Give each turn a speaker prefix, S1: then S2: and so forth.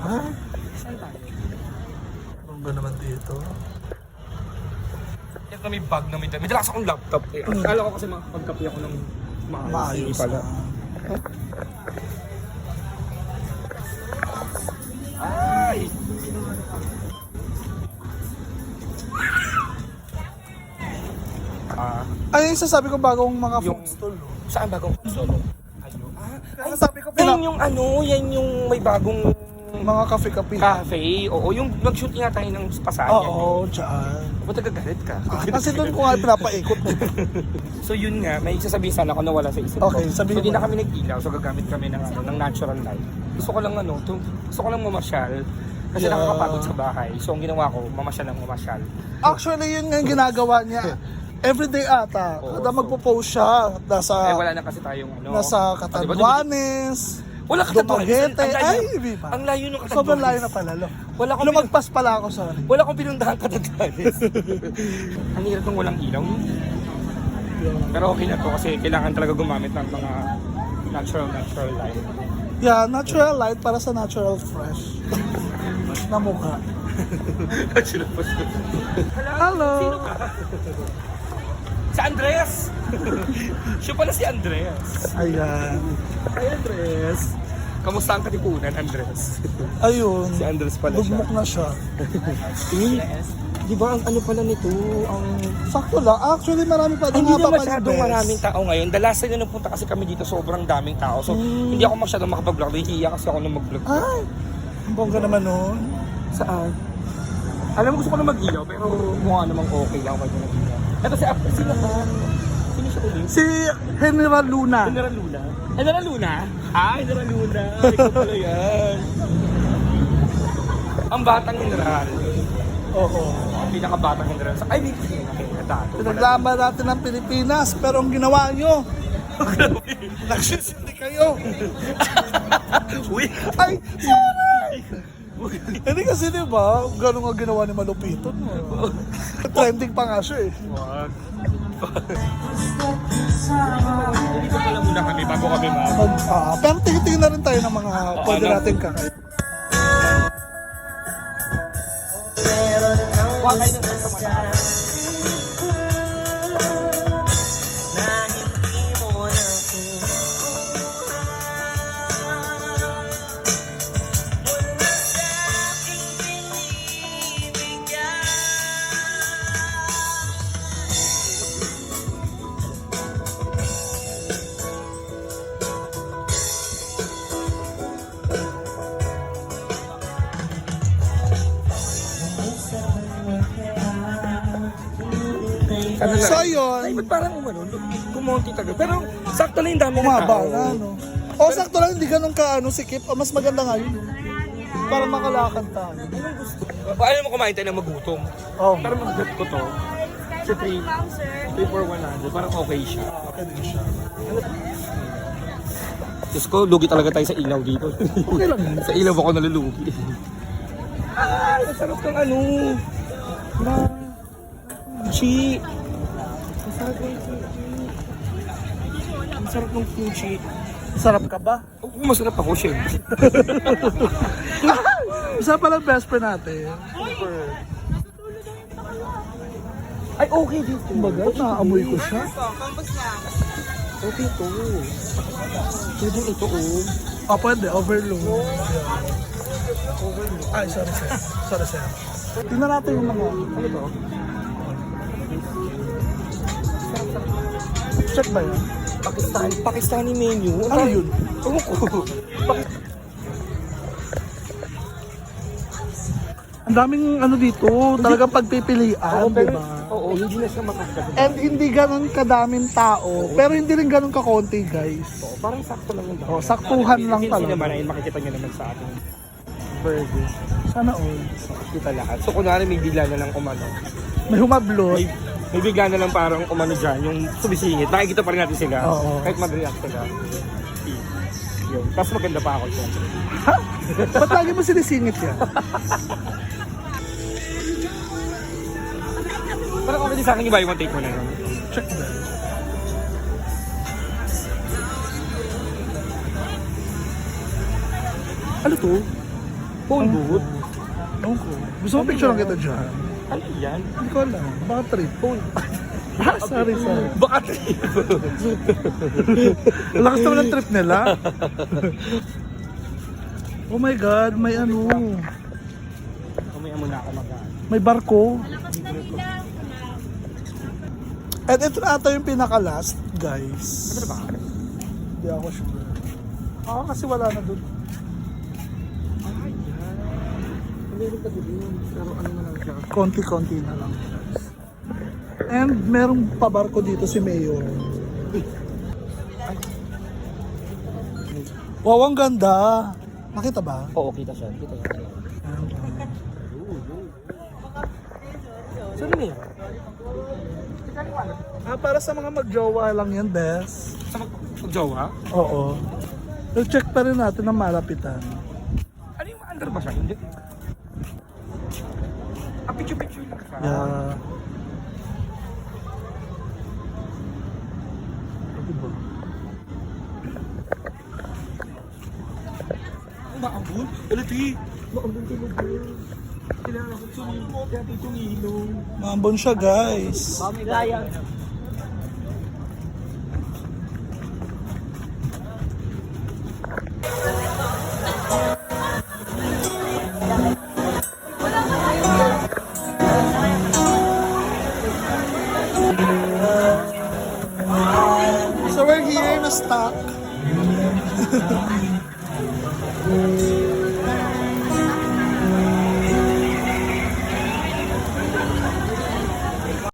S1: Ha?
S2: Saan tayo?
S1: Bongga naman dito.
S2: Yan na may bag na may dala. May dala akong laptop. Eh. Akala ko kasi makapagkapi ako ng maayos. Hindi pala. Ay!
S1: Ay, yung sasabi ko bagong mga
S2: Yung-
S1: food stall.
S2: Saan bagong solo?
S1: Kaya sabi ko
S2: Yan yung yan yung may bagong
S1: mga cafe-cafe.
S2: cafe. Oo, yung nag-shoot nga tayo ng pasayan.
S1: Oo, dyan.
S2: Ba't nagagalit ka?
S1: Kasi doon ko nga pinapaikot.
S2: So yun nga, may sasabihin sana ako na wala sa isip ko.
S1: Okay, sabihin
S2: So di
S1: mo.
S2: na kami nag-ilaw, so gagamit kami ng natural light. Gusto ko lang gusto ko lang mamasyal. Kasi
S1: Yeah.
S2: nakakapagod sa bahay. So ang ginawa ko, mamasyal lang mamasyal.
S1: Actually, yun nga yung ginagawa niya. Everyday ata.
S2: Oo,
S1: Kada
S2: so-
S1: magpo-post siya.
S2: Wala na kasi tayong
S1: Nasa
S2: Diba,
S1: Catanduanes.
S2: wala ka
S1: Dumaguete. Ay, di ba?
S2: Ang layo nung
S1: Sobrang layo na pala.
S2: Wala akong
S1: Lumagpas pala ako, sorry.
S2: wala akong pinuntahan Catanduanes. Ang hirap nung walang ilaw. Pero okay na to kasi kailangan talaga gumamit ng mga natural light.
S1: Yeah, natural light para sa natural fresh na mukha.
S2: Sino pa siya?
S1: Hello.
S2: Sino ka? Si Andres! Siya pala si Andres.
S1: Ayan.
S2: Hi Andres! Kamusta ang katipunan, Andres?
S1: Ayun.
S2: Si Andres pala siya.
S1: Lugmok na siya.
S2: Di ba ang ano pala nito? Ang
S1: Sakto lang. Actually, marami pa.
S2: hindi na
S1: pa
S2: masyadong maraming tao ngayon. The last time na napunta kasi kami dito, sobrang daming tao. So, hindi ako masyadong makapag-vlog. Nahihiya kasi ako na mag-vlog.
S1: Ay, ang bongga naman nun.
S2: Saan? Alam mo, gusto ko na mag-ilaw, pero mukha namang okay lang ako mag-ilaw. Ito si Apple, sino ka? Sino siya ulit?
S1: Si General Luna.
S2: General Luna? General Luna? Ah, General Luna. Ikaw pala yan. Ang batang general.
S1: Oo.
S2: Ang pinakabatang general. Ay, may pinakatato.
S1: Pinaglaban natin ng Pilipinas, pero ang ginawa nyo, nagsisindi kayo.
S2: Uy!
S1: Ay, sorry! Hindi kasi diba, gano'n nga ginawa ni Malupiton. Trending pa nga siya eh.
S2: Wag. Dito pala muna kami bago kami
S1: Pero tingin na rin tayo ng mga pwede
S2: ano?
S1: natin kakain.
S2: Huwag kayo ng sa
S1: So
S2: Ay,
S1: yun,
S2: ba't parang kumonti taga. Pero sakto na yung dami ng
S1: umaba
S2: tao.
S1: na no. O sakto lang, hindi ganun ka sikip. Mas maganda nga yun. Para makalakad tayo.
S2: Anong gusto? Ayaw mo kumain tayo na magutom.
S1: Oh,
S2: Pero mag-get ko to. Sa 3 for 100. Parang okay siya.
S1: okay din siya.
S2: Diyos ko, lugi talaga tayo sa ilaw dito.
S1: Okay lang yun.
S2: Sa ilaw ako nalulugi. Ay, masarap kang Chi. Masarap ng kimchi. Masarap ng kimchi.
S1: Sarap ka ba?
S2: Oo, masarap ako, syempre.
S1: Isa pala best friend natin.
S2: Ay, okay dito.
S1: Ba't naaamoy ko siya?
S2: Okay to. Pwede ito,
S1: Pwede. Overload. Ay, sorry sir. Sorry sir. Tingnan natin yung mga...
S2: Ano to?
S1: Check ba yun?
S2: Pakistani menu.
S1: Ano yun?
S2: Ewan ko.
S1: Ang daming dito, talagang pagpipilian, di ba?
S2: Oo, hindi na siya makakagat.
S1: And hindi ganun kadaming tao, pero hindi rin ganun kakonti, guys.
S2: Parang sakto lang yung
S1: Oh, saktuhan lang
S2: talaga.
S1: talaga.
S2: naman ay makikita nyo naman sa ating burger.
S1: Sana all.
S2: Kita lahat. So kunwari may bigla na lang
S1: May humablot.
S2: may bigla na lang parang dyan, yung sumisingit. Nakikita pa rin natin sila.
S1: Oo.
S2: Kahit mag-react sila. Yun. Tapos maganda pa ako dyan.
S1: Ba't lagi mo sinisingit yan?
S2: Parang okay din sa akin yung buy one take mo na yun.
S1: Check that.
S2: Ano to? Phone booth?
S1: Ewan ko. Gusto mo picture lang kita dyan?
S2: Ano yan?
S1: Hindi ko alam. Baka trip.
S2: Phone.
S1: Sorry.
S2: Baka trip.
S1: Lakas naman ang trip nila. Oh my God, may ano.
S2: Mamaya muna ako
S1: May barko. At ito na ata yung pinaka-last, guys.
S2: Ano ba?
S1: Hindi ako sure. Oo, kasi wala na dun.
S2: Meron pa din. Pero ano na lang siya.
S1: Konti-konti na lang. And merong pabarko dito si Mayor. Wow, ang ganda. Nakita ba?
S2: Oo, kita siya. Kita siya. Saan na yan?
S1: Para sa mga magjowa lang yan, Bes.
S2: Sa mag-jowa?
S1: Oo. Pero check pa rin natin ang malapitan.
S2: Ano yung under ba siya? Hindi. Picture-picture lang siya.
S1: Yeah. Diba?
S2: Maambun? Alati! Maambun talaga. Kailangan ko sumilo. Kaya tayo tumilong.
S1: Maambon siya, guys.
S2: Kami gaya.
S1: So we're here na stuck.